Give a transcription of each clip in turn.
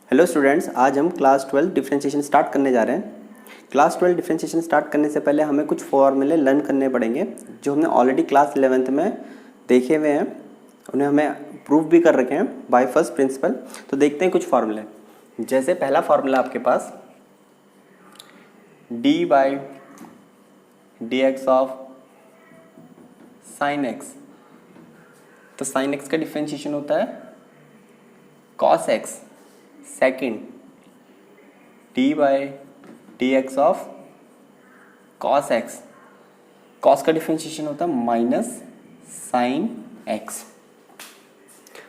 Hello students, आज हम class 12 differentiation start करने जा रहे हैं। क्लास 12 डिफरेंशिएशन स्टार्ट करने से पहले हमें कुछ फॉर्मूले लर्न करने पड़ेंगे जो हमने ऑलरेडी क्लास 11th में देखे हुए हैं, उन्हें हमें प्रूव भी कर रखे हैं बाय फर्स्ट प्रिंसिपल। तो देखते हैं कुछ फार्मूले। जैसे पहला फार्मूला आपके पास d by d x of sine x. तो साइन एक्स का डिफरेंशिएशन होता है cos x. Second d by d x of cos x. Cos का डिफरेंशिएशन होता है माइनस साइन एक्स।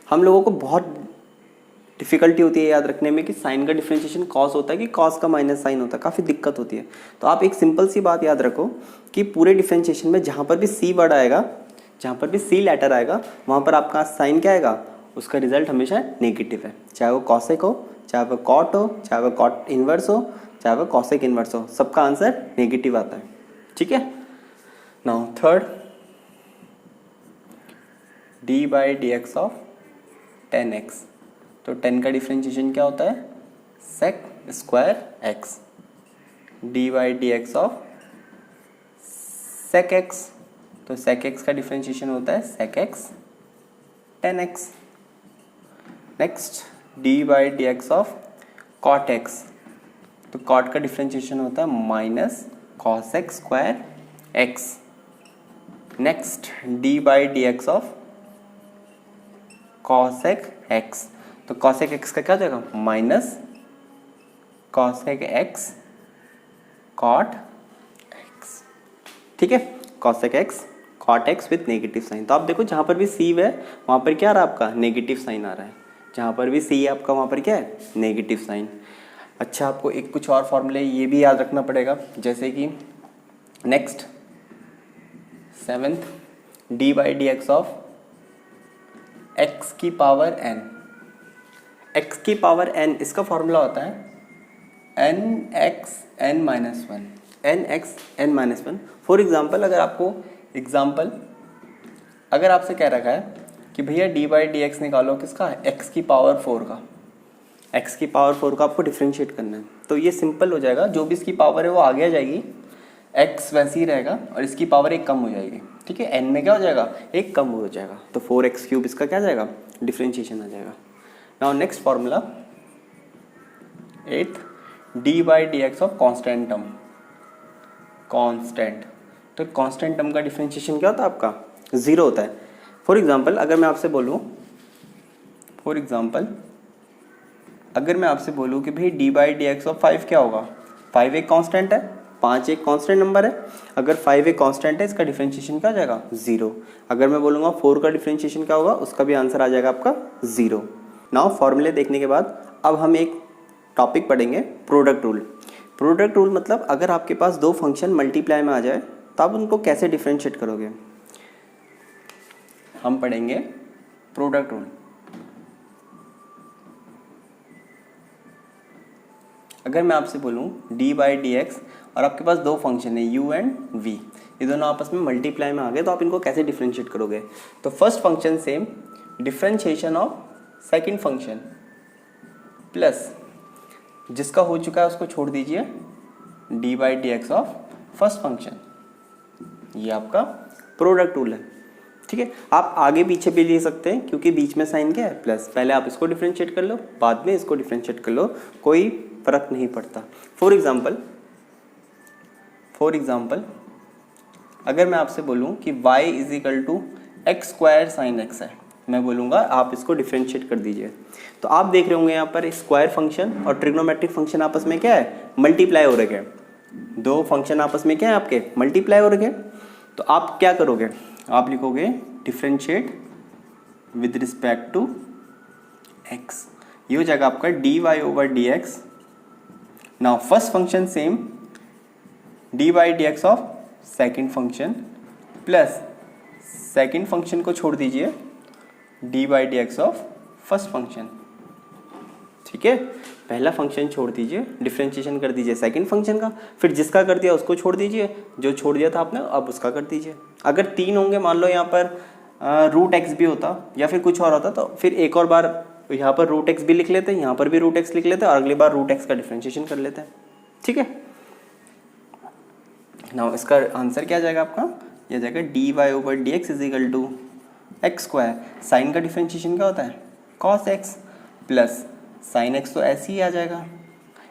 हम लोगों को बहुत डिफ़िकल्टी होती है याद रखने में कि साइन का डिफरेंशिएशन कॉस होता है कि कॉस का माइनस साइन होता है, काफ़ी दिक्कत होती है। तो आप एक सिंपल सी बात याद रखो कि पूरे डिफरेंशिएशन में जहाँ पर भी सी वर्ड आएगा, जहाँ पर भी सी लेटर आएगा, वहाँ पर आपका साइन क्या आएगा, उसका रिजल्ट हमेशा नेगेटिव है। चाहे वो कॉसेक हो, चाहे वो कॉट हो, चाहे वो कॉट इन्वर्स हो, चाहे वो कॉसेक इन्वर्स हो, सबका आंसर नेगेटिव आता है। ठीक है। Now third d by d x of tan x. तो 10 का डिफरेंशिएशन क्या होता है, sec square x. D by d x of sec x. तो सेक एक्स का डिफरेंशिएशन होता है sec x tan x. Next d by d x of cot x. तो कॉट का डिफरेंशिएशन होता है minus cos x square x. Next d by d x of cosec x. तो cosec x का क्या हो जाएगा, minus cosec x cot x. ठीक है, cosec x cot x with negative sign. तो आप देखो जहाँ पर भी सी है वहाँ पर क्या आ रहा है, आपका नेगेटिव साइन आ रहा है। जहाँ पर भी सी है आपका वहाँ पर क्या है, नेगेटिव साइन। अच्छा, आपको एक कुछ और फॉर्मूले ये भी याद रखना पड़ेगा, जैसे कि next seventh d by d x of x की पावर एन। एक्स की पावर एन, इसका फॉर्मूला होता है n x n minus one. N x n minus one. For example, अगर आपसे कह रखा है कि भैया डी बाई डी एक्स निकालो किसका, एक्स की पावर 4 का। एक्स की पावर 4 का आपको डिफ्रेंशिएट करना है। तो ये सिंपल हो जाएगा, जो भी इसकी पावर है वो आगे आ जाएगी, एक्स वैसे ही रहेगा और इसकी पावर एक कम हो जाएगी। ठीक है, एन में क्या हो जाएगा, एक कम हो जाएगा। तो 4x क्यूब इसका क्या आ जाएगा, डिफ्रेंशिएशन आ जाएगा। Now next formula eight d by d x of constant term. Constant, तो कॉन्स्टेंट टर्म का डिफ्रेंशिएशन क्या होता है आपका, ज़ीरो होता है। फॉर एग्जाम्पल अगर मैं आपसे बोलूँ कि भाई D by d x of 5 क्या होगा। 5 एक कांस्टेंट है, 5 एक कांस्टेंट नंबर है। अगर 5 एक कांस्टेंट है, इसका डिफरेंशिएशन क्या आ जाएगा, 0। अगर मैं बोलूँगा 4 का डिफरेंशिएशन क्या होगा, उसका भी आंसर आ जाएगा आपका 0। नाउ फॉर्मूले देखने के बाद अब हम एक टॉपिक पढ़ेंगे, प्रोडक्ट रूल। प्रोडक्ट रूल मतलब अगर आपके पास दो फंक्शन मल्टीप्लाई में आ जाए तो आप उनको कैसे डिफरेंशिएट करोगे। हम पढ़ेंगे प्रोडक्ट रूल। अगर मैं आपसे बोलूँ डी बाई डी एक्स और आपके पास दो फंक्शन है u एंड v, ये दोनों आपस में मल्टीप्लाई में आ गए, तो आप इनको कैसे डिफरेंशिएट करोगे। तो first function same, differentiation of second function plus जिसका हो चुका है उसको छोड़ दीजिए, d by d x of first function. ये आपका प्रोडक्ट रूल है। ठीक है, आप आगे पीछे भी ले सकते हैं क्योंकि बीच में साइन क्या है, प्लस। पहले आप इसको डिफरेंशिएट कर लो, बाद में इसको डिफरेंशिएट कर लो, कोई फर्क नहीं पड़ता। फॉर एग्जाम्पल अगर मैं आपसे बोलूं कि y is equal to x square sine x है, मैं बोलूँगा आप इसको डिफरेंशिएट कर दीजिए। तो आप देख रहे होंगे यहाँ पर स्क्वायर फंक्शन और ट्रिग्नोमेट्रिक फंक्शन आपस में क्या है, मल्टीप्लाई हो रखे हैं। दो फंक्शन आपस में क्या है आपके, मल्टीप्लाई हो रखे हैं। तो आप क्या करोगे, आप लिखोगे differentiate with respect to x. ये हो जाएगा आपका d y over d x. Now first function same, d by d x of second function plus second function को छोड़ दीजिए, d by d x of first function. ठीक है, पहला फंक्शन छोड़ दीजिए, डिफरेंशिएशन कर दीजिए सेकंड फंक्शन का, फिर जिसका कर दिया उसको छोड़ दीजिए, जो छोड़ दिया था आपने अब उसका कर दीजिए। अगर 3 होंगे, मान लो यहाँ पर रूट एक्स भी होता या फिर कुछ और होता, तो फिर एक और बार तो यहाँ पर रूट एक्स भी लिख लेते हैं, यहाँ पर भी रूट एक्स लिख लेते हैं, और अगली बार रूट एक्स का डिफ्रेंशिएशन कर लेते हैं। ठीक है, नाउ इसका आंसर क्या आ जाएगा आपका, यह आ जाएगा d y over d x is equal to x square. Sine का डिफ्रेंशिएशन क्या होता है, cos x, plus sine x तो ऐसे ही आ जाएगा,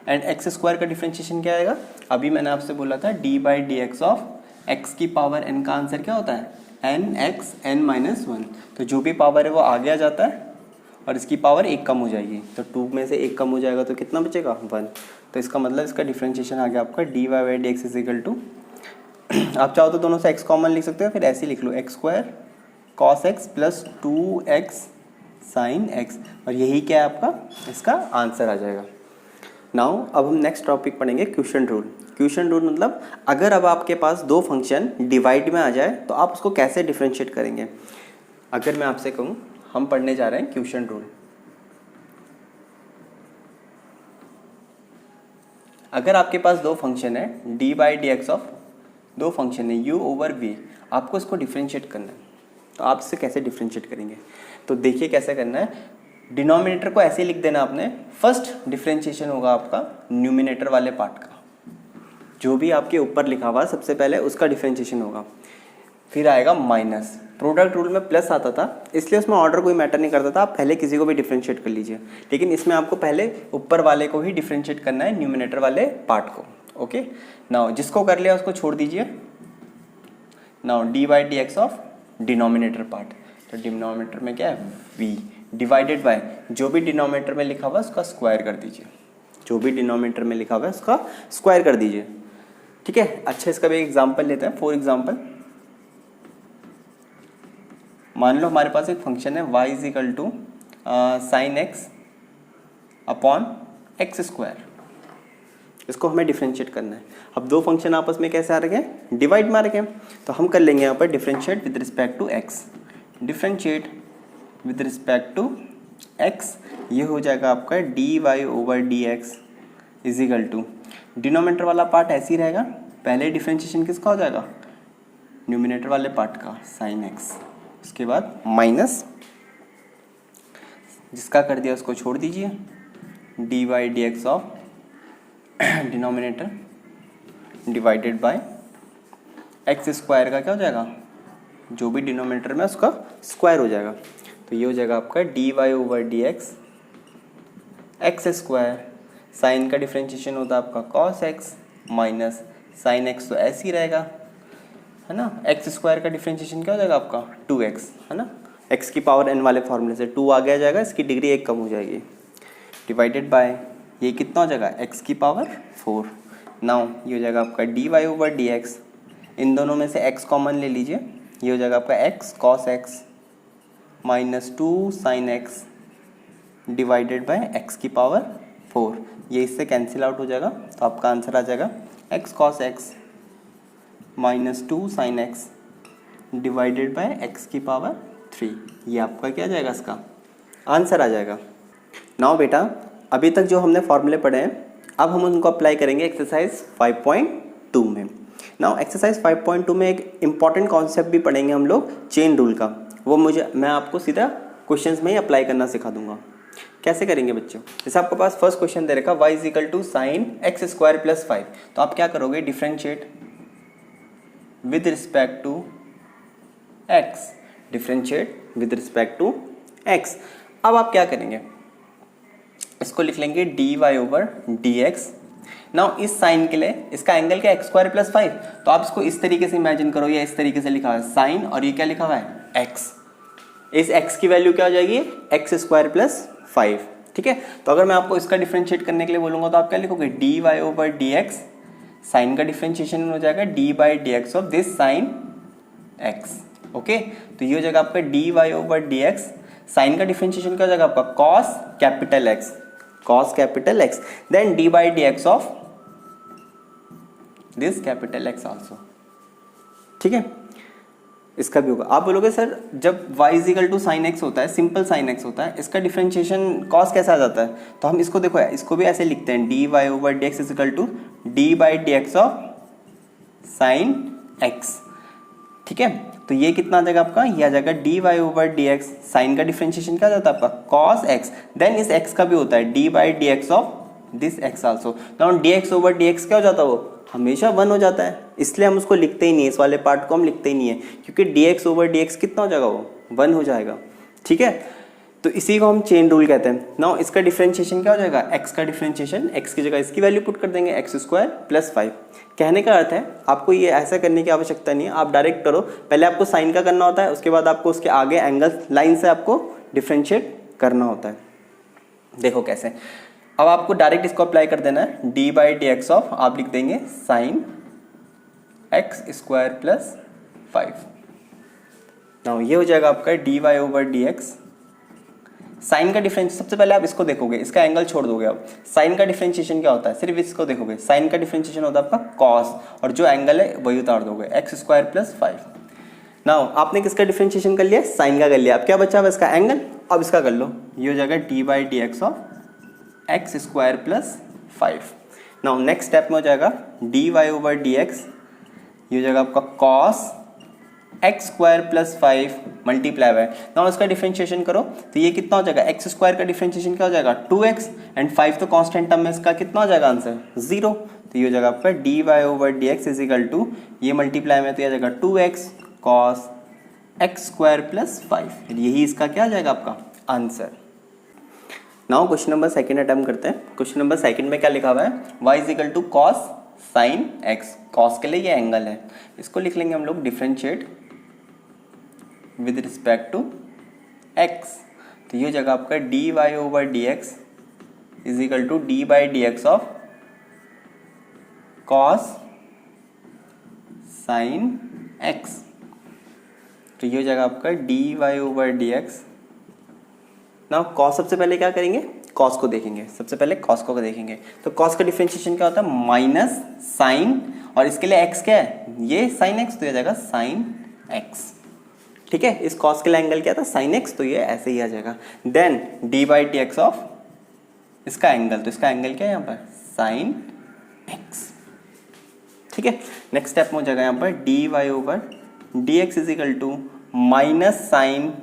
एंड एक्स स्क्वायर का डिफ्रेंशिएशन क्या आएगा, अभी मैंने आपसे बोला था d by d x of x की पावर एन का आंसर क्या होता है, n x n minus one. तो जो भी पावर है वो आगे आ जाता है और इसकी पावर एक कम हो जाएगी, तो 2 में से एक कम हो जाएगा तो कितना बचेगा, 1। तो इसका मतलब इसका डिफ्रेंशिएशन आ गया आपका d y by d x is equal to, आप चाहो तो दोनों से एक्स कॉमन लिख सकते हो, फिर ऐसे ही लिख लो x square cos x plus 2x sine x, और यही क्या है आपका इसका आंसर आ जाएगा। नाउ अब हम नेक्स्ट टॉपिक पढ़ेंगे क्वोशिएंट रूल। क्वोशिएंट रूल मतलब अगर अब आपके पास दो फंक्शन डिवाइड में आ जाए तो आप उसको कैसे डिफरेंशिएट करेंगे। अगर मैं आपसे कहूँ हम पढ़ने जा रहे हैं क्वोशिएंट रूल, अगर आपके पास दो फंक्शन है d by d x of, दो फंक्शन है यू ओवर वी, आपको इसको डिफरेंशिएट करना है, तो आप इससे कैसे डिफरेंशिएट करेंगे। तो देखिए कैसे करना है, डिनोमिनेटर को ऐसे लिख देना आपने, फर्स्ट डिफरेंशिएशन होगा आपका न्यूमिनेटर वाले पार्ट का, जो भी आपके ऊपर लिखा हुआ सबसे पहले उसका डिफरेंशिएशन होगा, फिर आएगा माइनस। प्रोडक्ट रूल में प्लस आता था इसलिए उसमें ऑर्डर कोई मैटर नहीं करता था, आप पहले किसी को भी डिफरेंशिएट कर लीजिए, लेकिन इसमें आपको पहले ऊपर वाले को ही डिफरेंशिएट करना है, न्यूमिनेटर वाले पार्ट को। ओके, नाउ जिसको कर लिया उसको छोड़ दीजिए। Now d by d x of denominator part, तो डिनोमिनेटर में क्या है v डिवाइडेड बाय जो भी डिनोमिनेटर में लिखा हुआ है उसका स्क्वायर कर दीजिए, जो भी डिनोमिनेटर में लिखा हुआ है उसका स्क्वायर कर दीजिए। ठीक है, अच्छा इसका भी एग्जांपल लेते हैं। फॉर एग्जांपल मान लो हमारे पास एक फंक्शन है y is equal to sine x upon x square, इसको हमें डिफरेंशिएट करना है। अब दो फंक्शन आपस में कैसे आ रखे हैं, डिवाइड में आ रखे हैं, तो हम कर लेंगे यहाँ पर differentiate with respect to x, differentiate with respect to x, ये हो जाएगा आपका d y over d x is equal to, denominator वाला पार्ट ऐसे ही रहेगा, पहले डिफरेंशिएशन किसका हो जाएगा, न्यूमिनेटर वाले पार्ट का साइन एक्स, उसके बाद माइनस जिसका कर दिया उसको छोड़ दीजिए, d y d x of denominator divided by x square का क्या हो जाएगा, जो भी डिनोमिनेटर में उसका स्क्वायर हो जाएगा, तो ये हो जाएगा आपका d y over d x x square, sine का डिफरेंशिएशन होता है आपका cos x minus sine x, तो ऐसे ही रहेगा है ना, एक्स स्क्वायर का डिफरेंशिएशन क्या हो जाएगा आपका 2x है ना, x की पावर n वाले फॉर्मूले से 2 आ गया जाएगा, इसकी डिग्री एक कम हो जाएगी, डिवाइडेड बाय ये कितना हो जाएगा x की पावर 4। नाउ ये हो जाएगा आपका d y over d x, इन दोनों में से x कॉमन ले लीजिए, ये हो जाएगा आपका x cos x minus 2 sine x divided by x की पावर 4, ये इससे कैंसिल आउट हो जाएगा, तो आपका आंसर आ जाएगा x cos x minus 2 sine x divided by x की पावर 3, ये आपका क्या आ जाएगा, इसका आंसर आ जाएगा। नाउ बेटा अभी तक जो हमने फॉर्मूले पढ़े हैं अब हम उनको अप्लाई करेंगे एक्सरसाइज 5.2 में। नाउ एक्सरसाइज 5.2 में एक इम्पॉर्टेंट कॉन्सेप्ट भी पढ़ेंगे हम लोग चेन रूल का, वो मैं आपको सीधा क्वेश्चंस में ही अप्लाई करना सिखा दूंगा। कैसे करेंगे बच्चों, जैसे आपके पास फर्स्ट क्वेश्चन दे रखा y is equal to sine x square plus 5, तो आप क्या करोगे, differentiate with respect to x, differentiate with respect to x। अब आप क्या करेंगे, इसको लिख लेंगे d y over d x. Now इस साइन के लिए इसका एंगल क्या एक्स स्क्वायर प्लस 5, तो आप इसको इस तरीके से इमेजिन करो, या इस तरीके से लिखा हुआ है साइन और ये क्या लिखा हुआ है x, इस x की वैल्यू क्या हो जाएगी एक्स स्क्वायर प्लस 5। ठीक है, तो अगर मैं आपको इसका डिफरेंशिएट करने के लिए बोलूँगा तो आप क्या लिखोगे, d y over d x, sine का डिफरेंशिएशन हो जाएगा d by d x of this sine x. Okay, तो ये हो जाएगा आपका d y over d x, sine का डिफरेंशिएशन क्या हो जाएगा आपका cos capital x, cos capital x, then d by d x of this capital x also. ठीक है, इसका भी होगा। आप बोलोगे सर जब y is equal to sine x होता है, सिंपल साइन एक्स होता है, इसका डिफरेंशिएशन कॉस कैसा आ जाता है, तो हम इसको देखो इसको भी ऐसे लिखते हैं d y over d x is equal to d by d x of sine x. ठीक है, तो ये कितना आ जाएगा आपका, ये आ जाएगा d y over d x. Sine का डिफ्रेंशिएशन क्या हो जाता है आपका, कॉस एक्स। देन इस एक्स का भी होता है d by d x of this x also. Now d x over d x क्या हो जाता है, वो हमेशा 1 हो जाता है, इसलिए हम उसको लिखते ही नहीं है, इस वाले पार्ट को हम लिखते ही नहीं है, क्योंकि D x over d x कितना हो जाएगा, वो 1 हो जाएगा। ठीक है, तो इसी को हम चेन रूल कहते हैं। नाउ इसका डिफरेंशिएशन क्या हो जाएगा, एक्स का डिफरेंशिएशन, एक्स की जगह इसकी वैल्यू पुट कर देंगे, एक्स स्क्वायर प्लस 5। कहने का अर्थ है आपको ये ऐसा करने की आवश्यकता नहीं है, आप डायरेक्ट करो। पहले आपको साइन का करना होता है, उसके बाद आपको उसके आगे एंगल लाइन से आपको डिफरेंशिएट करना होता है। देखो कैसे, अब आपको डायरेक्ट इसको अप्लाई कर देना है, d by d x of, आप लिख देंगे sine x square plus 5। Now ये हो जाएगा आपका d y over d x. Sine का डिफरेंस, सबसे पहले आप इसको देखोगे, इसका एंगल छोड़ दोगे। अब साइन का डिफरेंशिएशन क्या होता है, सिर्फ इसको देखोगे, साइन का डिफरेंशिएशन होता है आपका कॉस, और जो एंगल है वही उतार दोगे, एक्स स्क्वायर प्लस 5। नाउ आपने किसका डिफरेंशिएशन कर लिया, साइन का कर लिया। अब क्या बचा अब इसका एंगल, अब इसका कर लो, ये हो जाएगा d by d x of x square plus 5। Now next step में हो जाएगा d y over d x, ये हो जाएगा आपका cos x square plus 5 multiply by, now इसका डिफरेंशिएशन करो तो ये कितना हो जाएगा, एक्स स्क्वायर का डिफरेंशिएशन क्या हो जाएगा 2x, एंड 5 तो कांस्टेंट टर्म में, इसका कितना हो जाएगा आंसर 0। तो ये हो जाएगा आपका d y over d x is equal to, ये मल्टीप्लाई में तो ये आ जाएगा 2x cos x square plus 5। यही इसका क्या आ जाएगा आपका answer. Now question number second attempt करते हैं। क्वेश्चन नंबर सेकंड में क्या लिखा हुआ है, y is equal to cos sine x. Cos के लिए ये एंगल है, इसको लिख लेंगे हम लोग differentiate with respect to x। तो ये जगह आपका d y over d x is equal to d by d x of cos sine x। तो ये जगह आपका d y over d x. Now cos, सबसे पहले क्या करेंगे, कॉस को देखेंगे, सबसे पहले कॉस को देखेंगे। तो कॉस का डिफरेंशिएशन क्या होता है, माइनस साइन, और इसके लिए x क्या है, ये साइन x, तो ये जाएगा साइन x। ठीक है, इस कॉस के लिए एंगल क्या था, साइन x, तो ये ऐसे ही आ जाएगा। Then d by d x of इसका एंगल, तो इसका एंगल क्या है यहाँ पर, साइन x। ठीक है, नेक्स्ट स्टेप में हो जाएगा यहाँ पर d y over d x is equal to minus sine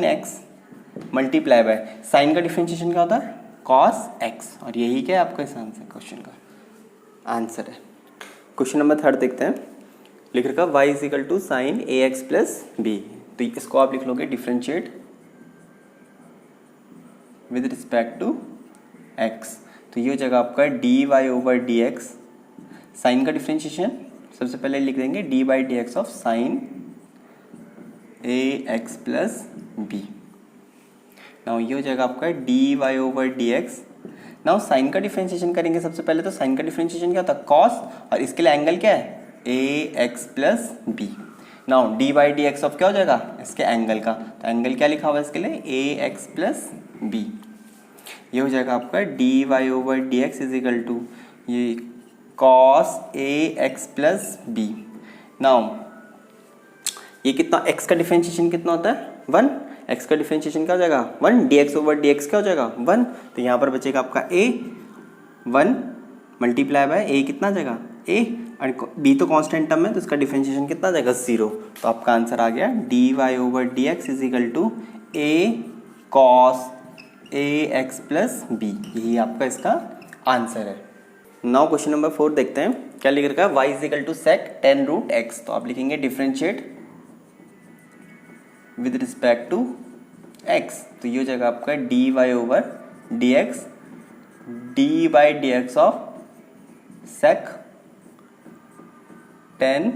x multiply by, sine का डिफरेंशिएशन क्या होता है, कॉस एक्स, और यही क्या है आपका इस आंसर क्वेश्चन का आंसर है। क्वेश्चन नंबर थर्ड देखते हैं। लिख रखा y is equal to sine a x plus b. तो इसको आप लिख लोगे differentiate with respect to x। तो ये हो जाएगा आपका d y over d x. Sine का डिफरेंशिएशन सबसे पहले लिख देंगे d by d x of sine a x plus b. Now ये हो जाएगा आपका d y over d x. Now sine का डिफरेंशिएशन करेंगे सबसे पहले, तो साइन का डिफरेंशिएशन क्या होता है, कॉस, और इसके लिए एंगल क्या है, a x plus b. Now d by d x of क्या हो जाएगा, इसके एंगल का, तो एंगल क्या लिखा हुआ है इसके लिए, ए एक्स प्लस बी। ये हो जाएगा आपका d y over d x is equal to ये cos a x plus b. Now ये कितना, एक्स का डिफरेंशिएशन कितना होता है 1, एक्स का डिफरेंशिएशन क्या हो जाएगा 1, D x over d x क्या हो जाएगा 1, तो यहाँ पर बचेगा आपका ए 1 मल्टीप्लाई बाय ए कितना आ जाएगा ए, और बी तो कांस्टेंट टर्म है तो इसका डिफरेंशिएशन कितना आ जाएगा 0। तो आपका आंसर आ गया d y over d x is equal to a cos a x plus b. यही आपका इसका आंसर है। नाउ क्वेश्चन नंबर 4 देखते हैं। क्या लिख रखा है, y is equal to sec 10 root x. तो आप लिखेंगे differentiate with respect to x। तो ये हो जाएगा आपका d y over d x, d by d x of sec 10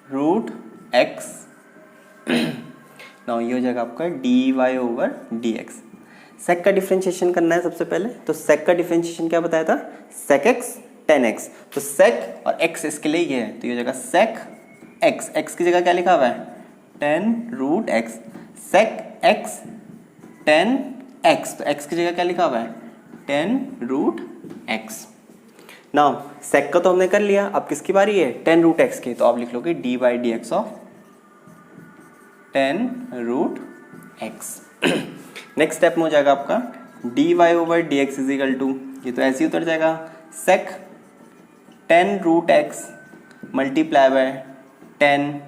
root x. Now ये हो जाएगा आपका d y over d x. Sec का डिफरेंशिएशन करना है सबसे पहले, तो सेक का डिफरेंशिएशन क्या बताया था, सेक एक्स 10x। तो सेक और x इसके लिए ये है, तो ये हो जाएगा सेक x, x की जगह क्या लिखा हुआ है 10 रूट x, सेक x 10x, तो x की जगह क्या लिखा हुआ है 10 रूट x। नाउ सेक का तो हमने कर लिया, अब किसकी बारी है 10 रूट x की, तो आप लिख लोगे d by d x of 10 root x। Next step में हो जाएगा आपका d y over d x is equal to, ये तो ऐसे ही उतर जाएगा sec 10 root x multiply by ten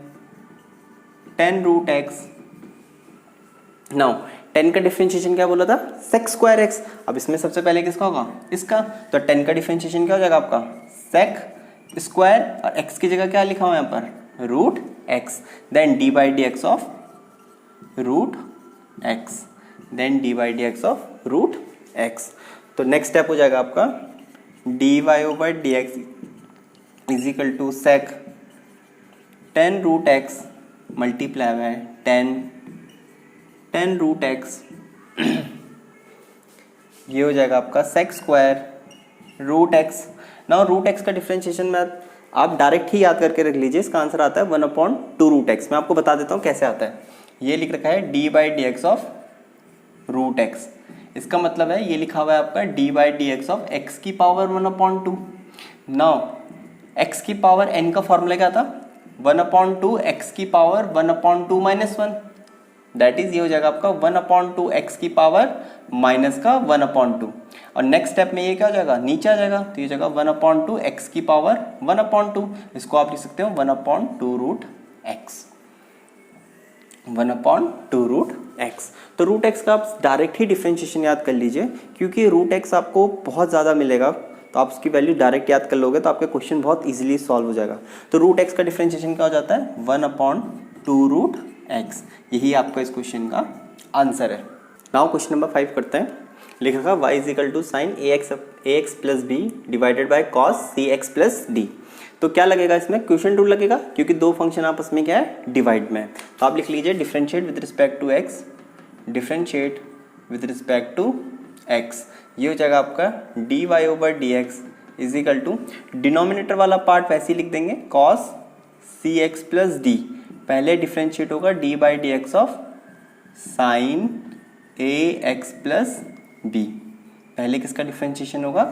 root x. Now 10 का डिफरेंशिएशन क्या बोला था, सेक स्क्वायर एक्स। अब इसमें सबसे पहले किसका होगा, इसका। तो 10 का डिफरेंशिएशन क्या हो जाएगा आपका, सेक स्क्वायर, और x की जगह क्या लिखा हुआ है यहाँ पर, root x. Then d by d x of root x, then d by d x of root x. तो नेक्स्ट स्टेप हो जाएगा आपका d y over d x is equal to sec 10 root x multiply by 10 root x. ये हो जाएगा आपका sec square root x. Now root x का differentiation में आप डायरेक्ट ही याद करके रख लीजिए, इसका आंसर आता है 1/2 रूट एक्स। मैं आपको बता देता हूँ कैसे आता है। ये लिख रखा है d by d x of root x. इसका मतलब है ये लिखा हुआ है आपका d by d x of x की पावर 1/2। नाउ एक्स की पावर एन का फॉर्मूला क्या था, 1/2 एक्स की पावर 1/2 माइनस 1। दैट इज ये हो जाएगा आपका 1/2 एक्स की पावर माइनस का 1/2। और नेक्स्ट स्टेप में ये क्या हो जाएगा, नीचे आ जाएगा। तो ये जाएगा 1/2 एक्स की पावर 1/2। इसको आप लिख सकते हो 1/2 रूट एक्स, 1/2 रूट एक्स। तो रूट एक्स का आप डायरेक्ट ही डिफरेंशिएशन याद कर लीजिए, क्योंकि रूट एक्स आपको बहुत ज़्यादा मिलेगा, तो आप उसकी वैल्यू डायरेक्ट याद कर लोगे तो आपका क्वेश्चन बहुत इजीली सॉल्व हो जाएगा। तो रूट एक्स का डिफरेंशिएशन क्या हो जाता है, 1/2 रूट एक्स। यही आपका इस क्वेश्चन का आंसर है। नाउ क्वेश्चन नंबर 5 करते हैं। लिखा था y is equal to sine a x plus b divided by cos c x plus d. तो क्या लगेगा इसमें, क्वेश्चन रूल लगेगा, क्योंकि दो फंक्शन आपस में क्या है, डिवाइड में। तो आप लिख लीजिए differentiate with respect to x, differentiate with respect to x. ये हो जाएगा आपका d y over d x is equal to, denominator वाला पार्ट वैसे ही लिख देंगे cos c x plus d. पहले डिफरेंशिएट होगा d by d x of sine a x plus b. पहले किसका डिफरेंशिएशन होगा,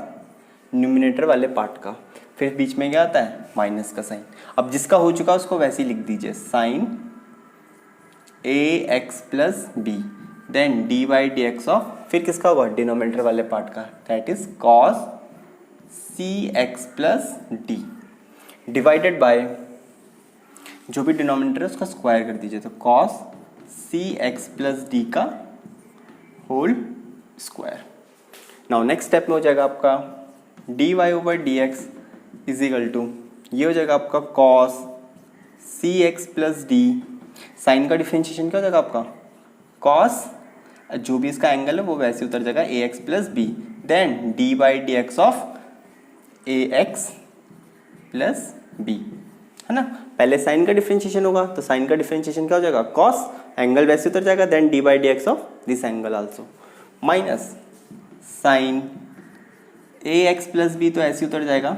न्यूमिनेटर वाले पार्ट का। फिर बीच में क्या आता है, माइनस का साइन। अब जिसका हो चुका उसको वैसे ही लिख दीजिए, sine a x plus b, then d by d x of, फिर किसका होगा, डिनोमिनेटर वाले पार्ट का, that is cos c x plus d, divided by जो भी डिनोमिनेटर है उसका स्क्वायर कर दीजिए। तो cos c x plus d का whole square. Now next step में हो जाएगा आपका d y over d x is equal to, ये हो जाएगा आपका cos c x plus D. Sign का डिफरेंशिएशन क्या हो जाएगा आपका, कॉस, जो भी इसका एंगल है वो वैसे उतर जाएगा a x plus b, then d by d x of a x plus b, है ना। पहले साइन का डिफरेंशिएशन होगा, तो साइन का डिफरेंशिएशन क्या हो जाएगा, कॉस, एंगल वैसे उतर जाएगा, then d by d x of this angle also, minus sine a x plus b, तो ऐसे उतर जाएगा।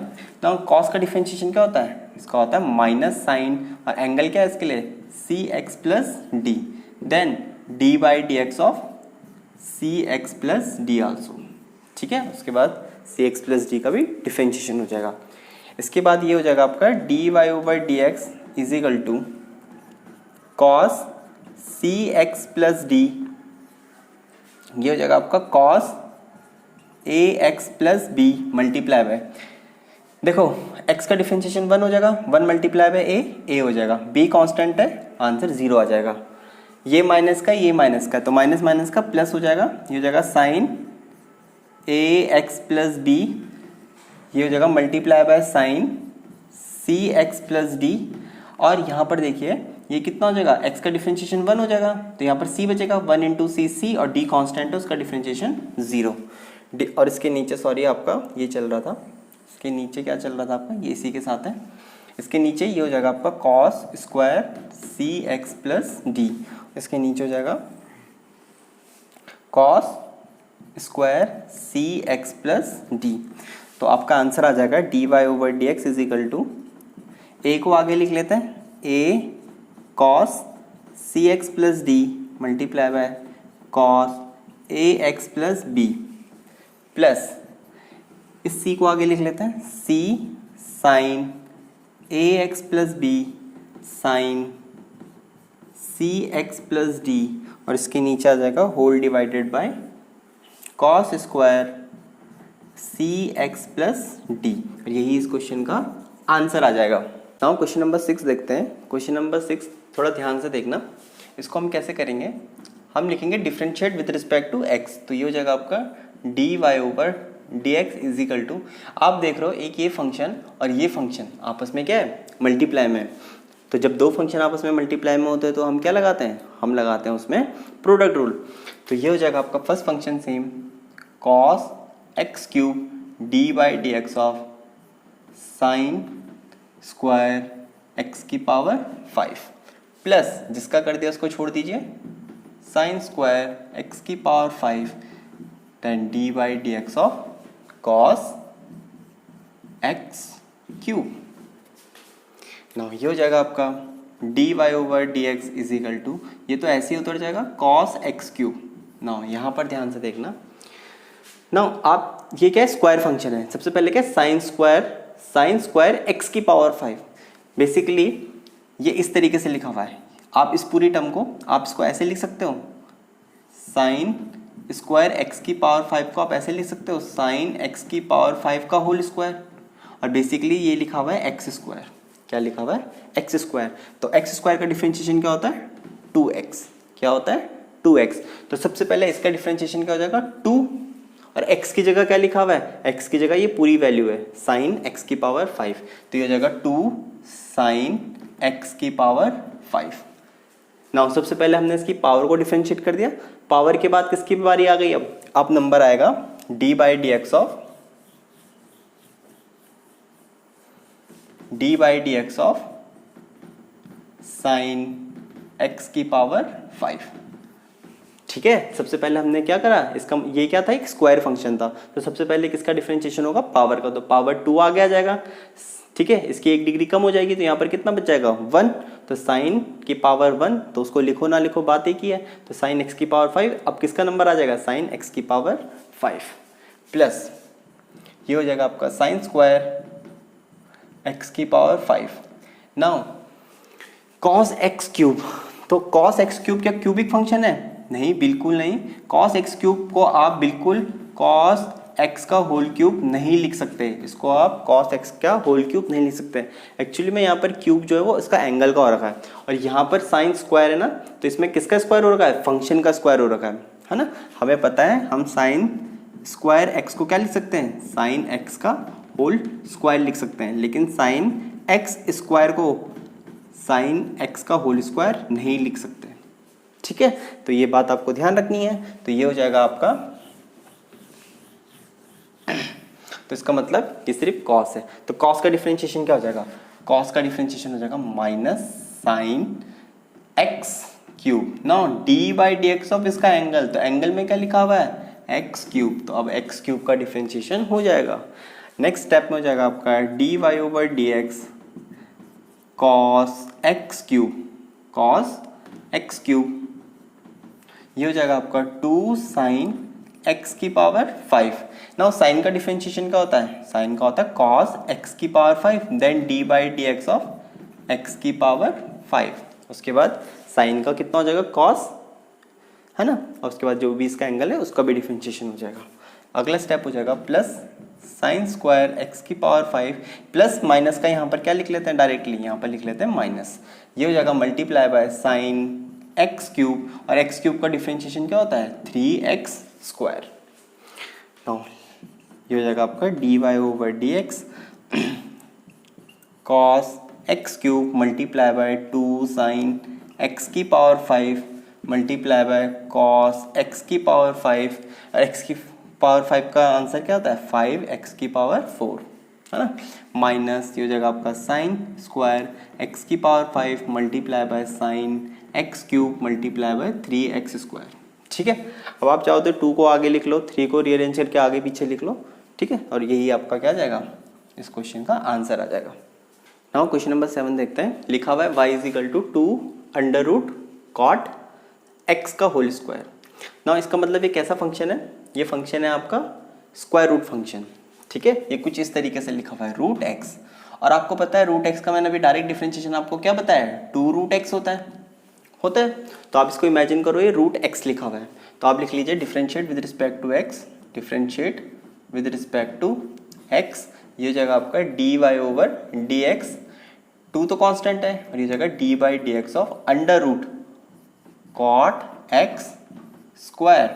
तो कॉस का डिफरेंशिएशन क्या होता है, इसका होता है माइनस साइन, और एंगल क्या है इसके लिए, c x plus d, then d by d x of c x plus d also. ठीक है, उसके बाद सी एक्स प्लस डी का भी डिफरेंशिएशन हो जाएगा। इसके बाद ये हो जाएगा आपका d y over d x is equal to cos c x plus d. ये हो जाएगा आपका cos a x plus b multiply by, देखो x का डिफरेंशिएशन 1 हो जाएगा, 1 मल्टीप्लाई बाय ए हो जाएगा, b कांस्टेंट है, आंसर 0 आ जाएगा। ये माइनस का, ये माइनस का, तो माइनस माइनस का प्लस हो जाएगा। ये हो जाएगा sine a x plus b, ये हो जाएगा multiply by sine c x plus d. और यहाँ पर देखिए ये कितना हो जाएगा, x का डिफरेंशिएशन 1 हो जाएगा, तो यहाँ पर c बचेगा, 1 इंटू सी, और d कांस्टेंट है, उसका डिफरेंशिएशन 0। और इसके नीचे सॉरी आपका ये चल रहा था, इसके नीचे क्या चल रहा था आपका, ये इसी के साथ है। इसके नीचे ये हो जाएगा आपका cos square c x plus d, इसके नीचे हो जाएगा cos square c x plus d. तो आपका आंसर आ जाएगा d y over d x is equal to, a को आगे लिख लेते हैं, a cos c x plus d multiply by cos a x plus b, plus इस c को आगे लिख लेते हैं, c sine a x plus b sine c x plus d, और इसके नीचे आ जाएगा whole divided by cos square c x plus d. यही इस क्वेश्चन का आंसर आ जाएगा। नाउ क्वेश्चन नंबर 6 देखते हैं। क्वेश्चन नंबर 6 थोड़ा ध्यान से देखना। इसको हम कैसे करेंगे, हम लिखेंगे differentiate with respect to x. तो ये हो जाएगा आपका d y over d x is equal to, आप देख रहे हो एक ये फंक्शन और ये फंक्शन आपस में क्या है, मल्टीप्लाई में। तो जब दो फंक्शन आपस में मल्टीप्लाई में होते हैं तो हम क्या लगाते हैं, हम लगाते हैं उसमें प्रोडक्ट रूल। तो ये हो जाएगा आपका first function same cos x cube d by d x of sine square x की पावर 5 प्लस जिसका कर दिया उसको छोड़ दीजिए, साइन स्क्वायर एक्स की power 5 then d by d x of cos x cube. Now ये हो जाएगा आपका d y over d x is equal to, ये तो ऐसे ही उतर जाएगा कॉस एक्स क्यूब। नाउ यहाँ पर ध्यान से देखना। नाउ आप ये क्या है, स्क्वायर फंक्शन है। सबसे पहले क्या है, साइन स्क्वायर एक्स की पावर 5। बेसिकली ये इस तरीके से लिखा हुआ है। आप इस पूरी टर्म को आप इसको ऐसे लिख सकते हो, साइन स्क्वायर एक्स की पावर 5 को आप ऐसे लिख सकते हो साइन एक्स की पावर 5 का होल स्क्वायर। और बेसिकली ये लिखा हुआ है एक्स स्क्वायर। क्या लिखा हुआ है, एक्स स्क्वायर। तो एक्स स्क्वायर का डिफरेंशिएशन क्या होता है, 2x। क्या होता है, 2x। तो सबसे पहले इसका डिफरेंशिएशन क्या हो जाएगा, 2, और x की जगह क्या लिखा हुआ है, x की जगह ये पूरी वैल्यू है साइन x की पावर 5। तो ये हो जाएगा 2 साइन x की पावर 5। नाउ सबसे पहले हमने इसकी पावर को डिफरेंशिएट कर दिया। पावर के बाद किसकी बारी आ गई, अब नंबर आएगा d by d x of sign x की पावर 5। ठीक है, सबसे पहले हमने क्या करा, इसका ये क्या था, एक स्क्वायर फंक्शन था। तो सबसे पहले किसका डिफरेंशिएशन होगा, पावर का। तो पावर 2 आगे आ जाएगा। ठीक है, इसकी 1 डिग्री कम हो जाएगी तो यहाँ पर कितना बच जाएगा, 1। तो साइन की पावर 1, तो उसको लिखो ना लिखो बात एक ही है। तो साइन x की पावर 5, अब किसका नंबर आ जाएगा, साइन x की पावर 5 प्लस ये हो जाएगा आपका साइन स्क्वायर x की power 5। Now cos x cube, तो कॉस एक्स क्यूब क्या क्यूबिक फंक्शन है, नहीं बिल्कुल नहीं। कॉस एक्स क्यूब को आप बिल्कुल कॉस एक्स का होल क्यूब नहीं लिख सकते। इसको आप कॉस एक्स का होल क्यूब नहीं लिख सकते। एक्चुअली में यहाँ पर क्यूब जो है वो इसका एंगल का हो रखा है, और यहाँ पर साइन स्क्वायर है ना, तो इसमें किसका स्क्वायर हो रखा है, फंक्शन का स्क्वायर हो रखा है ना। हमें पता है हम साइन स्क्वायर एक्स को क्या लिख सकते हैं, साइन एक्स का होल स्क्वायर लिख सकते हैं, लेकिन साइन एक्स स्क्वायर को साइन एक्स का होल स्क्वायर नहीं लिख सकते। ठीक है, तो ये बात आपको ध्यान रखनी है। तो ये हो जाएगा आपका, तो इसका मतलब ये सिर्फ कॉस है। तो कॉस का डिफरेंशिएशन क्या हो जाएगा, कॉस का डिफरेंशिएशन हो जाएगा minus sine x cube. Now d by d x of इसका एंगल, तो एंगल में क्या लिखा हुआ है, एक्स क्यूब। तो अब एक्स क्यूब का डिफरेंशिएशन हो जाएगा। नेक्स्ट स्टेप में हो जाएगा आपका d y over d x cos x cube. ये हो जाएगा आपका 2 साइन x की पावर 5। नाउ साइन का डिफरेंशिएशन क्या होता है, साइन का होता है कॉस x की power 5 then d by d x of x की पावर 5। उसके बाद साइन का कितना हो जाएगा, कॉस, है ना, और उसके बाद जो भी इसका एंगल है उसका भी डिफरेंशिएशन हो जाएगा। अगला स्टेप हो जाएगा प्लस साइन स्क्वायर x की पावर 5 प्लस माइनस का यहाँ पर क्या लिख लेते हैं, डायरेक्टली यहाँ पर लिख लेते हैं माइनस। ये हो जाएगा multiply by sine x cube, और एक्स क्यूब का डिफरेंशिएशन क्या होता है, 3x स्क्वायर। नाउ ये हो जाएगा आपका d y over d x cos x cube multiply by 2 sine x की power 5 multiply by cos x की पावर 5, और एक्स की पावर 5 का आंसर क्या होता है, 5x की पावर 4, है ना, माइनस ये हो जाएगा आपका साइन स्क्वायर एक्स की power 5 multiply by sine x cube multiply bye 3x square. ठीक है, अब आप चाहो तो 2 को आगे लिख लो, 3 को रीअरेंज करके आगे पीछे लिख लो। ठीक है, और यही आपका क्या आ जाएगा, इस क्वेश्चन का आंसर आ जाएगा। नाउ क्वेश्चन नंबर 7 देखते हैं। लिखा हुआ है y is equal to 2 under root cot x का होल स्क्वायर। नाउ इसका मतलब ये कैसा फंक्शन है, ये फंक्शन है आपका स्क्वायर रूट फंक्शन। ठीक है, ये कुछ इस तरीके से लिखा हुआ है रूट एक्स, और आपको पता है रूट एक्स का मैंने अभी डायरेक्ट डिफरेंशिएशन आपको क्या बताया, 2 रूट एक्स होता है। तो आप इसको इमेजिन करो ये रूट एक्स लिखा हुआ है, तो आप लिख लीजिए differentiate with respect to x, differentiate with respect to x. ये हो जाएगा आपका d y over d x 2 तो कांस्टेंट है और ये जगह d by d x of under root cot x square.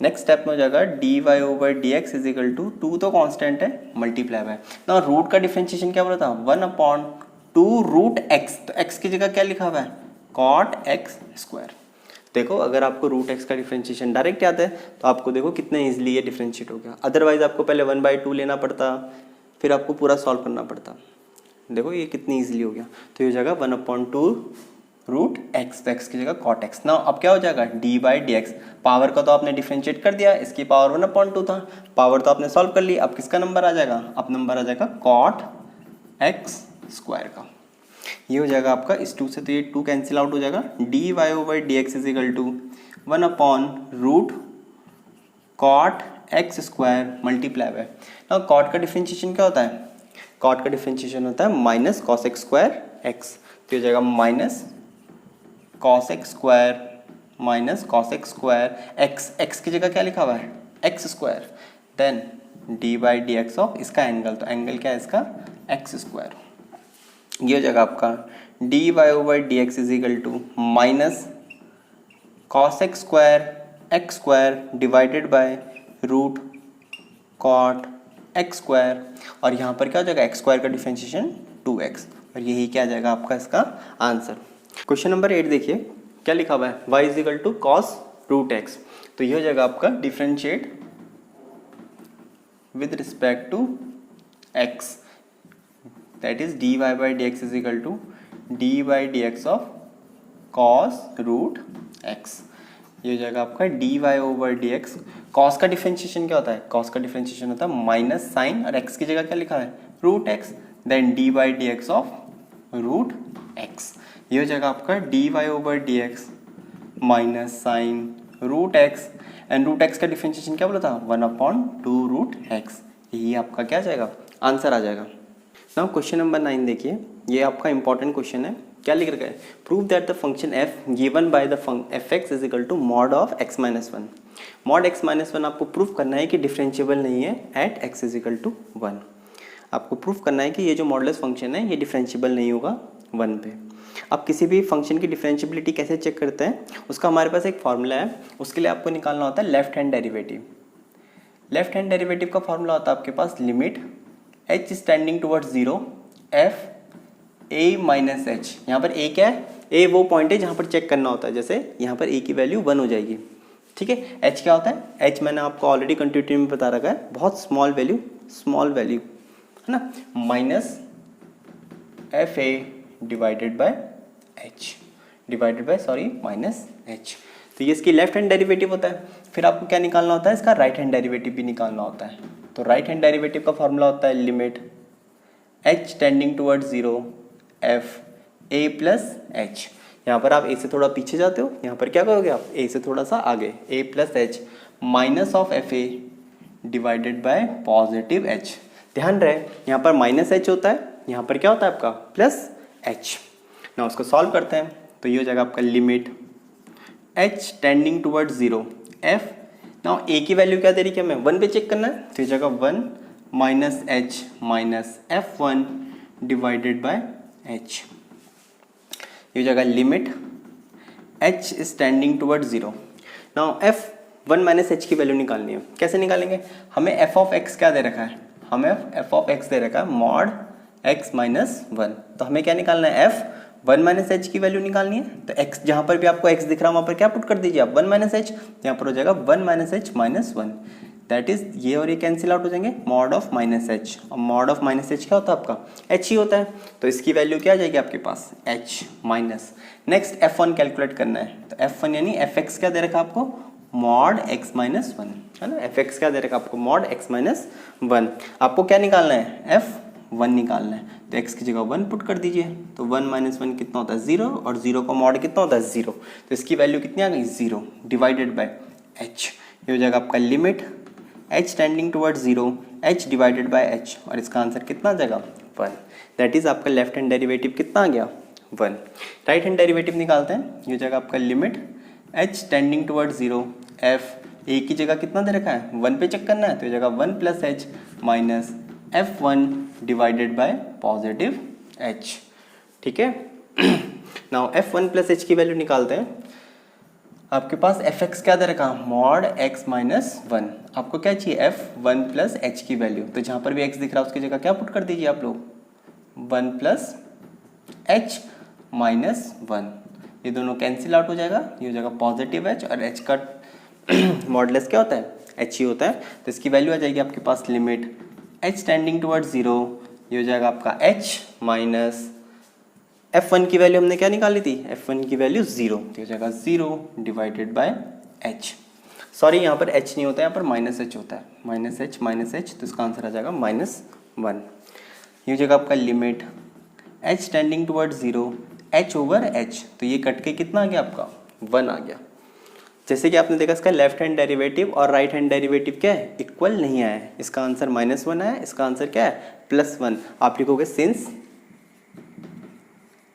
Next step में हो जाएगा d y over d x is equal to 2 तो कांस्टेंट है मल्टीप्लाई बाय ना रूट का डिफरेंशिएशन क्या बोला था 1/2 रूट एक्स। तो एक्स की जगह क्या लिखा हुआ है कॉट एक्स स्क्वायर। देखो अगर आपको रूट एक्स का डिफरेंशिएशन डायरेक्ट याद है तो आपको देखो कितना ईजिली ये डिफरेंशिएट हो गया। अदरवाइज आपको पहले 1/2 लेना पड़ता, फिर आपको पूरा सॉल्व करना पड़ता। देखो ये कितनी ईजिली हो गया। तो ये हो जाएगा 1/2 रूट एक्स, एक्स की जगह कॉट एक्स। ना अब क्या हो जाएगा d by d x. Power का तो आपने डिफरेंशिएट कर दिया, इसकी पावर 1/2 था, पावर तो आपने सॉल्व कर ली। अब किसका नंबर आ जाएगा, अब नंबर आ जाएगा कॉट एक्स स्क्वायर का। ये हो जाएगा आपका इस 2 से, तो ये 2 कैंसिल आउट हो जाएगा। D y over d x is equal to 1/रूट cot x square multiply by. ना कॉट का डिफरेंशिएशन क्या होता है, कॉट का डिफरेंशिएशन होता है minus cos x square x. तो हो जाएगा minus cos x square minus cos x square x, x की जगह क्या लिखा हुआ है x square, then d by d x of इसका एंगल, तो एंगल क्या है इसका एक्स स्क्वायर। ये हो जाएगा आपका d y over d x is equal to minus cos x square divided by root cot x square. और यहाँ पर क्या हो जाएगा एक्स स्क्वायर का डिफरेंशिएशन 2x, और यही क्या आ जाएगा आपका इसका आंसर। क्वेश्चन नंबर 8 देखिए क्या लिखा हुआ है y is equal to cos root x. तो ये हो जाएगा आपका differentiate with respect to x, that is d y by d x is equal to d by d x of cos root x. ये हो जाएगा आपका d y over d x. Cos का डिफरेंशिएशन क्या होता है, कॉस का differentiation होता है माइनस साइन और एक्स की जगह क्या लिखा है root x, then d by d x of root x. ये हो जाएगा आपका d y over d x minus sine root x, and root x का डिफरेंशिएशन क्या बोला था 1/2 रूट एक्स। यही आपका क्या आ जाएगा आंसर आ जाएगा। नाउ क्वेश्चन नंबर 9 देखिए, ये आपका इंपॉर्टेंट क्वेश्चन है। क्या लिख रखा है, prove that the function f given by the f x is equal to mod of x minus 1। Mod x minus 1 आपको प्रूव करना है कि डिफरेंशिएबल नहीं है at x is equal to 1। आपको प्रूव करना है कि ये जो मॉडुलस फंक्शन है ये डिफरेंशिएबल नहीं होगा 1 पे। अब किसी भी फंक्शन की डिफरेंशिएबिलिटी कैसे चेक करते हैं, उसका हमारे पास एक फॉर्मूला है। उसके लिए आपको निकालना होता है left hand derivative. Left hand derivative का फॉर्मूला होता है आपके पास limit h standing towards 0 f a minus h. यहाँ पर a क्या है, a वो पॉइंट है जहाँ पर चेक करना होता है। जैसे यहाँ पर a की वैल्यू 1 हो जाएगी, ठीक है। h क्या होता है, h मैंने आपको ऑलरेडी कंटिन्यूटी में बता रखा है, बहुत स्मॉल वैल्यू है ना, minus F A divided by minus H. तो ये इसकी लेफ्ट हैंड डेरिवेटिव होता है। फिर आपको क्या निकालना होता है, इसका राइट हैंड डेरिवेटिव भी निकालना होता है। तो राइट हैंड डेरिवेटिव का फॉर्मूला होता है limit h tending towards 0 f a plus H. यहाँ पर आप a से थोड़ा पीछे जाते हो, यहाँ पर क्या करोगे आप a से थोड़ा सा आगे, a plus H minus of F A divided by positive h। ध्यान रहे यहाँ पर माइनस एच होता है, यहाँ पर क्या होता है आपका प्लस एच। ना उसको सॉल्व करते हैं, तो ये हो जाएगा आपका limit h tending towards 0 f। ना a की वैल्यू क्या दे रही है, हमें 1 पे चेक करना है, तो ये जगह 1 minus H minus f1 divided by h। ये जगह limit h standing towards 0। Now f1 minus H की वैल्यू निकालनी है। कैसे निकालेंगे, हमें f ऑफ x क्या दे रखा है, हमें f ऑफ x दे रखा है मॉड x माइनस 1। तो हमें क्या निकालना है, f 1 माइनस एच की वैल्यू निकालनी है। तो x जहाँ पर भी आपको x दिख रहा है वहाँ पर क्या पुट कर दीजिए आप 1 माइनस एच, यहाँ पर हो जाएगा 1 minus H minus 1, that is ये और ये कैंसिल आउट हो जाएंगे, मॉड ऑफ माइनस एच। और मॉड ऑफ माइनस एच क्या होता है आपका h ही होता है। तो इसकी वैल्यू क्या आ जाएगी आपके पास h minus, next f1 calculate करना है। तो f1 यानी fx क्या दे रखा है आपको मॉड x माइनस 1, है ना, fx क्या दे रखा है आपको मॉड x माइनस 1। आपको क्या निकालना है, f1 निकालना है। तो x की जगह 1 पुट कर दीजिए, तो 1 माइनस 1 कितना होता है 0, और 0 का मॉड कितना होता है 0। तो इसकी वैल्यू कितनी आ गई 0 डिवाइडेड बाय h। ये हो जाएगा आपका limit h tending towards 0 h divided by h, और इसका आंसर कितना आ जाएगा 1। दैट इज आपका लेफ्ट हैंड डेरिवेटिव कितना आ गया 1। राइट हैंड डेरिवेटिव निकालते हैं। ये हो जाएगा आपका limit h tending towards 0 f a की जगह कितना दे रखा है 1 पे चेक करना है, तो ये जगह 1 plus H minus f1 divided by positive H, ठीक है। नाउ f1 प्लस एच की वैल्यू निकालते हैं। आपके पास एफ एक्स क्या दे रखा, मॉड x माइनस 1। आपको क्या चाहिए, f1 प्लस एच की वैल्यू। तो जहाँ पर भी x दिख रहा है उसकी जगह क्या पुट कर दीजिए आप लोग, 1 प्लस एच माइनस 1। ये दोनों कैंसिल आउट हो जाएगा, ये हो जाएगा पॉजिटिव एच, और एच का मॉडलेस क्या होता है, एच ही होता है। तो इसकी वैल्यू आ जाएगी आपके पास लिमिट एच टेंडिंग टुवर्ड्स 0, ये हो जाएगा आपका एच माइनस f1 की वैल्यू हमने क्या निकाली थी, f1 की वैल्यू 0, तो हो जाएगा 0 डिवाइडेड बाय h। सॉरी यहाँ पर h नहीं होता है, यहाँ पर माइनस h होता है, माइनस h, तो इसका आंसर आ जाएगा -1। ये हो जाएगा आपका limit h tending towards 0 h over h, तो ये कट के कितना आ गया आपका 1 आ गया। जैसे कि आपने देखा इसका लेफ्ट हैंड डेरिवेटिव और राइट हैंड डेरिवेटिव क्या है, इक्वल नहीं आया है। इसका आंसर -1 है, इसका आंसर क्या है +1। आप लिखोगे since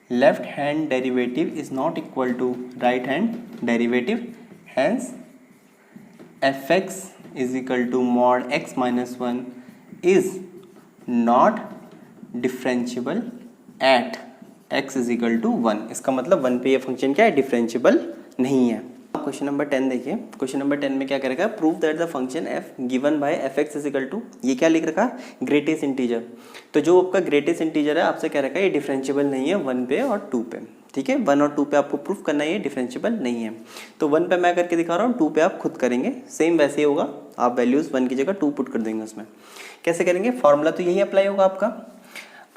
left hand derivative is not equal to right hand derivative, hence fx is equal to mod x minus 1 is not differentiable at x is equal to 1। इसका मतलब 1 पे ये फंक्शन क्या है, डिफरेंशियबल नहीं है। क्वेश्चन नंबर 10 देखिए। Question number 10 में क्या करेगा, prove that the function f given by f x is equal to, ये क्या लिख रखा है, ग्रेटेस्ट इंटीजर। तो जो आपका ग्रेटेस्ट इंटीजर है आपसे कह रखा है ये डिफरेंशियबल नहीं है 1 पे और 2 पे, ठीक है। 1 और 2 पे आपको प्रूफ करना है ये डिफरेंशियबल नहीं है। तो 1 पे मैं करके दिखा रहा हूँ, 2 पे आप खुद करेंगे, सेम वैसे ही होगा। आप वैल्यूज 1 की जगह 2 पुट कर देंगे उसमें। कैसे करेंगे, फॉर्मूला तो यही अप्लाई होगा आपका।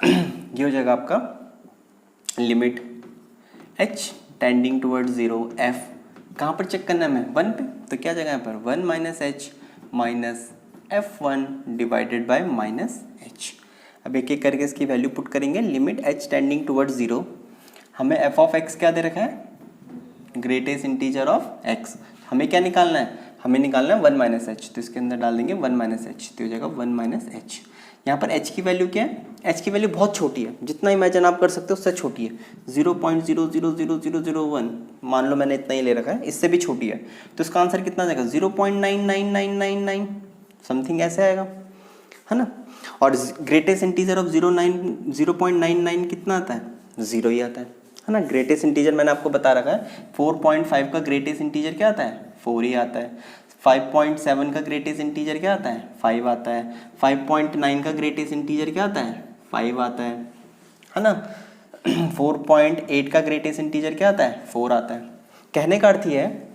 ये हो जाएगा आपका limit h tending towards 0 f, कहाँ पर चेक करना है हमें, 1 पे, तो क्या जगह यहाँ पर 1 minus H minus f1 divided by minus h। अब एक एक करके इसकी वैल्यू पुट करेंगे। लिमिट h टेंडिंग टुवर्ड्स 0, हमें f ऑफ x क्या दे रखा है, ग्रेटेस्ट इंटीजर ऑफ x। हमें क्या निकालना है, हमें निकालना है 1 माइनस एच, तो इसके अंदर डाल देंगे 1 माइनस एच, तो हो जाएगा 1 माइनस एच। यहाँ पर h की वैल्यू क्या है, h की वैल्यू बहुत छोटी है, जितना इमेजिन आप कर सकते हो उससे छोटी है, 0.0000001, मान लो मैंने इतना ही ले रखा है, इससे भी छोटी है। तो इसका आंसर कितना जाएगा 0.99999 समथिंग ऐसे आएगा, है ना। और ग्रेटेस्ट इंटीजर ऑफ 0.99 कितना आता है, 0 ही आता है ना। ग्रेटेस्ट इंटीजर मैंने आपको बता रखा है, 4.5 का ग्रेटेस्ट इंटीजर क्या आता है, 4 ही आता है। 5.7 का ग्रेटेस्ट इंटीजर क्या आता है, 5 आता है। 5.9 का ग्रेटेस्ट इंटीजर क्या आता है, 5 आता है ना। 4.8 का ग्रेटेस्ट इंटीजर क्या आता है, 4 आता है। कहने का अर्थ ये है,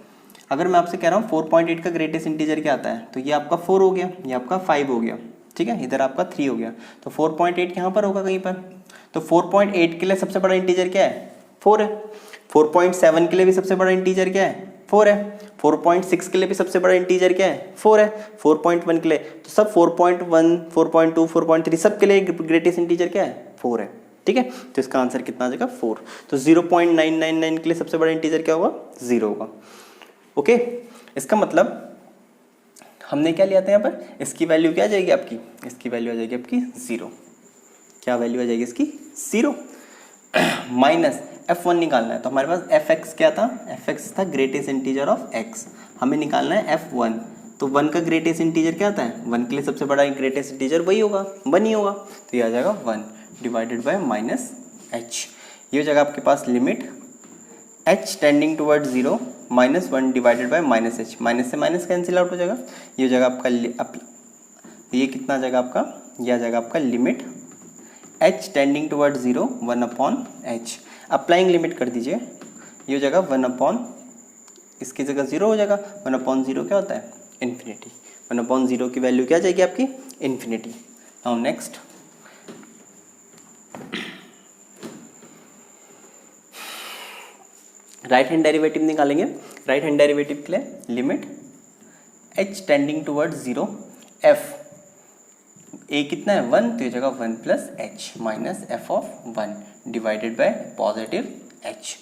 अगर मैं आपसे कह रहा हूँ 4.8 का ग्रेटेस्ट इंटीजर क्या आता है, तो ये आपका 4 हो गया, ये आपका 5 हो गया, ठीक है। इधर आपका 3 हो गया, तो 4.8 यहाँ पर होगा कहीं पर। तो 4.8 के लिए सबसे बड़ा इंटीजर क्या है, 4 है। 4.7 के लिए भी सबसे बड़ा इंटीजर क्या है, 4 है। 4.6 के लिए भी सबसे बड़ा इंटीजर क्या है, 4 है। 4.1 के लिए, तो सब 4.1, 4.2, 4.3 सब के लिए ग्रेटेस्ट इंटीजर क्या है, 4 है, ठीक है। तो इसका आंसर कितना आ जाएगा 4। तो 0.999 के लिए सबसे बड़ा इंटीजर क्या होगा, 0 होगा। ओके, इसका मतलब हमने क्या लिया था यहाँ पर, इसकी वैल्यू क्या आ जाएगी आपकी, इसकी वैल्यू आ जाएगी आपकी 0। क्या वैल्यू आ जाएगी इसकी, 0। माइनस f1 निकालना है, तो हमारे पास fx क्या था, fx था ग्रेटेस्ट इंटीजर ऑफ x। हमें निकालना है f1, तो 1 का ग्रेटेस्ट इंटीजर क्या आता है, 1 के लिए सबसे बड़ा ग्रेटेस्ट इंटीजर वही होगा, 1 ही होगा। तो ये आ जाएगा 1 डिवाइडेड बाय माइनस h। ये हो जाएगा आपके पास limit h tending towards 0 -1 divided by minus h। Minus से माइनस कैंसिल आउट हो जाएगा। ये हो जाएगा आपका ये कितना आ जाएगा आपका, ये आ जाएगा आपका limit h tending towards 0 1/h। Applying limit कर दीजिए, ये हो जाएगा 1/, इसकी जगह 0 हो जाएगा। 1/0 क्या होता है, इन्फिनिटी। 1/0 की वैल्यू क्या जाएगी आपकी, infinity. Now next, right hand derivative निकालेंगे। राइट हैंड डेरिवेटिव के लिए limit h tending towards 0 f, a कितना है 1, तो ये जगह 1 plus H minus F of 1 divided bye positive h।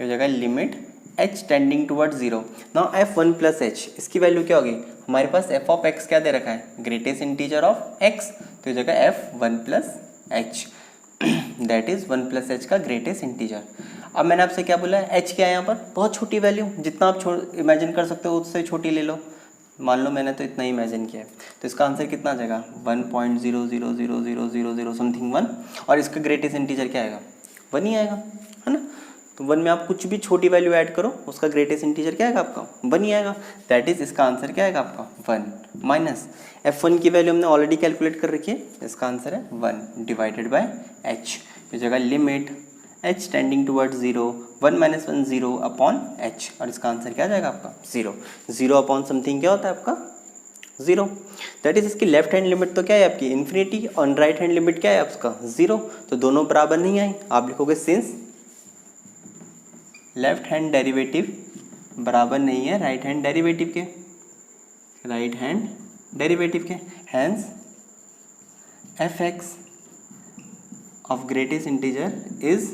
ये जगह limit h tending towards 0। Now f1 plus h, इसकी वैल्यू क्या होगी, हमारे पास f ऑफ x क्या दे रखा है, ग्रेटेस्ट इंटीजर ऑफ x, तो ये जगह f1 plus h, that is 1 plus h का ग्रेटेस्ट इंटीजर। अब मैंने आपसे क्या बोला है, h क्या है यहाँ पर, बहुत छोटी वैल्यू, जितना आप इमेजिन कर सकते हो उससे छोटी ले लो, मान लो मैंने तो इतना ही इमेजिन किया है, तो इसका आंसर कितना आ जाएगा 1.00000 समथिंग 1, और इसका ग्रेटेस्ट इंटीजर क्या आएगा 1 ही आएगा, है ना। तो 1 में आप कुछ भी छोटी वैल्यू ऐड करो, उसका ग्रेटेस्ट इंटीजर क्या आएगा आपका 1 ही आएगा। दैट इज इसका आंसर क्या आएगा आपका 1 माइनस f1 की वैल्यू हमने ऑलरेडी कैलकुलेट कर रखी है, इसका आंसर है 1 डिवाइडेड बाय h। इस जगह limit h tending towards 0 1 minus 1 0 upon h, और इसका आंसर क्या आ जाएगा आपका 0। 0 अपॉन समथिंग क्या होता है आपका 0। दैट इज इसकी लेफ्ट हैंड लिमिट तो क्या है आपकी इन्फिनिटी, और राइट हैंड लिमिट क्या है आपका 0, तो दोनों बराबर नहीं आई। आप लिखोगे सिंस लेफ्ट हैंड डेरिवेटिव बराबर नहीं है राइट हैंड डेरिवेटिव के, राइट हैंड डेरिवेटिव के, hence f(x) of greatest integer is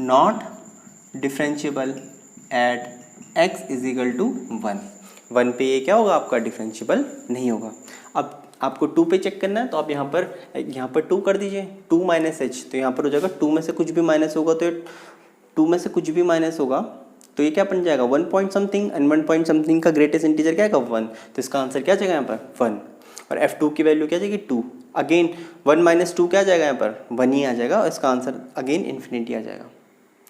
not differentiable at x is equal to 1। 1 पे ये क्या होगा आपका डिफरेंशिएबल नहीं होगा। अब आपको 2 पे चेक करना है, तो आप यहाँ पर 2 कर दीजिए, 2 माइनस एच, तो यहाँ पर हो जाएगा 2 में से कुछ भी माइनस होगा, तो 2 में से कुछ भी माइनस होगा तो ये क्या बन जाएगा 1 point something, and 1 point something का ग्रेटेस्ट इंटीजर क्या आएगा 1, तो इसका आंसर क्या जाएगा यहाँ पर 1। और f2 की वैल्यू क्या जाएगी 2, अगेन 1 माइनस 2 क्या आ जाएगा यहाँ पर 1 ही आ जाएगा, और इसका आंसर अगेन इन्फिनिटी आ जाएगा।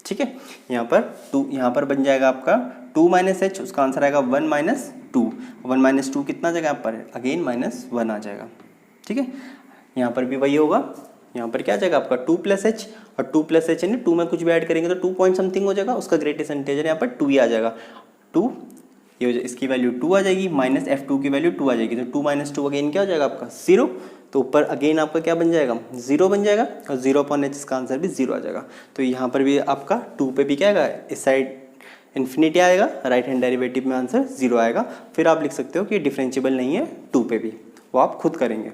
ठीक है, यहाँ पर 2, यहाँ पर बन जाएगा आपका 2 माइनस एच, उसका आंसर आएगा 1 माइनस 2, 1 माइनस 2 कितना जाएगा यहाँ पर अगेन माइनस 1 आ जाएगा। ठीक है, यहाँ पर भी वही होगा, यहाँ पर क्या आ जाएगा आपका 2 प्लस एच, और 2 प्लस एच यानी 2 में कुछ भी ऐड करेंगे तो 2 पॉइंट समथिंग हो जाएगा, उसका ग्रेटेस्ट इंटीजर यहाँ पर 2 ही आ जाएगा। 2 ये इसकी वैल्यू 2 आ जाएगी, माइनस f2 की वैल्यू 2 आ जाएगी, तो 2 माइनस 2 अगेन क्या हो जाएगा आपका 0, तो ऊपर अगेन आपका क्या बन जाएगा 0 बन जाएगा, और 0 अपॉन एच इसका आंसर भी 0 आ जाएगा। तो यहाँ पर भी आपका 2 पे भी क्या आएगा, इस साइड इन्फिनिटी आएगा, राइट हैंड डेरिवेटिव में आंसर 0 आएगा। फिर आप लिख सकते हो कि डिफरेंशिएबल नहीं है 2 पे भी, वो आप खुद करेंगे।